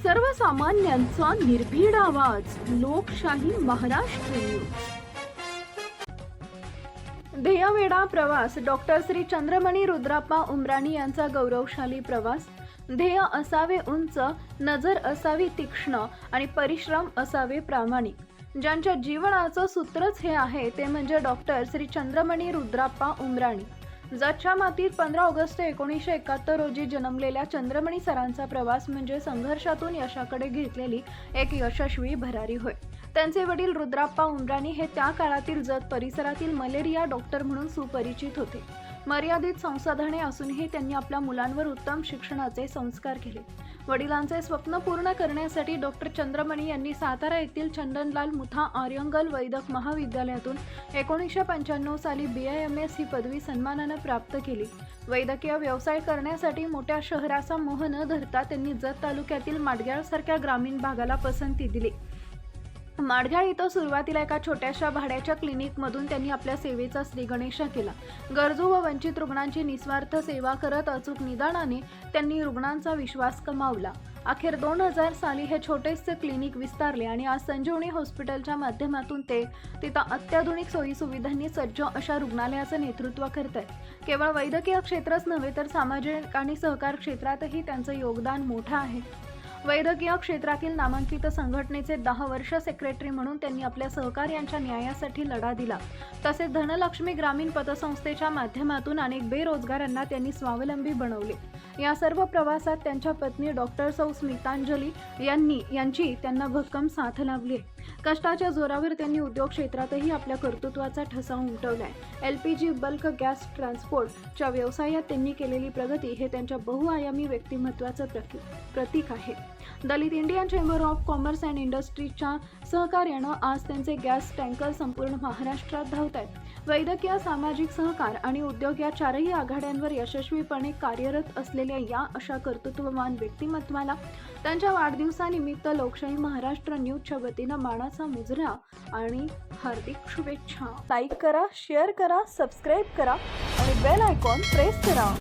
सर्वसामान्यांचा निर्भीड आवाज, लोकशाही महाराष्ट्र न्यूज. ध्येयवेडा प्रवास. डॉक्टर श्री चंद्रमणी रुद्राप्पा उमराणी यांचा गौरवशाली प्रवास. ध्येय असावे उंच, नजर असावी तीक्ष्ण आणि परिश्रम असावे प्रामाणिक. ज्यांच्या जीवनाचं सूत्रच हे आहे ते म्हणजे डॉक्टर श्री चंद्रमणी रुद्राप्पा उमराणी. जतच्या मातीत 15 ऑगस्ट 1971 रोजी जन्मलेल्या चंद्रमणी सरांचा प्रवास म्हणजे संघर्षातून यशाकडे घेतलेली एक यशस्वी भरारी होय. त्यांचे वडील रुद्राप्पा उमराणी हे त्या काळातील जत परिसरातील मलेरिया डॉक्टर म्हणून सुपरिचित होते. मर्यादित संसाधने असूनही त्यांनी आपल्या मुलांवर उत्तम शिक्षणाचे संस्कार केले. वडिलांचे स्वप्न पूर्ण करण्यासाठी डॉक्टर चंद्रमणी यांनी सातारा येथील चंदनलाल मुथा आर्यंगल वैद्यक महाविद्यालयातून 1995 साली BAMS ही पदवी सन्मानाने प्राप्त केली. वैद्यकीय व्यवसाय करण्यासाठी मोठ्या शहराचा मोह न धरता त्यांनी जत तालुक्यातील माडग्याळसारख्या ग्रामीण भागाला पसंती दिली. माडग्याळ इथं सुरुवातीला एका छोट्याशा भाड्याच्या क्लिनिकमधून त्यांनी आपल्या सेवेचा श्रीगणेशा केला. गरजू व वंचित रुग्णांची निस्वार्थ सेवा करत अचूक निदानाने त्यांनी रुग्णांचा विश्वास कमावला. अखेर 2000 साली हे छोटेसे क्लिनिक विस्तारले आणि आज संजीवनी हॉस्पिटलच्या माध्यमातून ते तिथं अत्याधुनिक सोयीसुविधांनी सज्ज अशा रुग्णालयाचं नेतृत्व करत आहेत. केवळ वैद्यकीय क्षेत्रच नव्हे तर सामाजिक आणि सहकार क्षेत्रातही त्यांचं योगदान मोठं आहे. वैद्यकीय क्षेत्रातील नामांकित संघटनेचे 10 वर्ष सेक्रेटरी म्हणून त्यांनी आपल्या सहकार्यांच्या न्यायासाठी लढा दिला. तसेच धनलक्ष्मी ग्रामीण पतसंस्थेच्या माध्यमातून अनेक बेरोजगारांना त्यांनी स्वावलंबी बनवले. या सर्व प्रवासात त्यांच्या पत्नी डॉक्टर सौ स्मितांजली यांची त्यांना भक्कम साथ लाभली. कष्टाच्या जोरावर त्यांनी उद्योग क्षेत्रातही आपल्या कर्तृत्वाचा ठसा उमटवलाय. LPG बल्क गॅस ट्रान्सपोर्टच्या व्यवसायात त्यांनी केलेली प्रगती हे त्यांच्या बहुआयामी व्यक्तिमत्वाचं प्रतीक आहे. Dalit Indian chamber of commerce and इंडस्ट्रीजच्या सहकार्यानं आज त्यांचे गॅस टँकर संपूर्ण महाराष्ट्रात धावत आहेत. वैद्यकीय, सामाजिक सहकार आणि उद्योग या चारही आघाड्यांवर यशस्वीपणे कार्यरत असलेल्या या अशा कर्तृत्ववान व्यक्तिमत्वाला त्यांच्या वाढदिवसानिमित्त लोकशाही महाराष्ट्र न्यूजच्या वतीनं मानाचा मुजरा आणि हार्दिक शुभेच्छा. लाईक करा, शेअर करा, सबस्क्राईब करा आणि बेल आयकॉन प्रेस करा.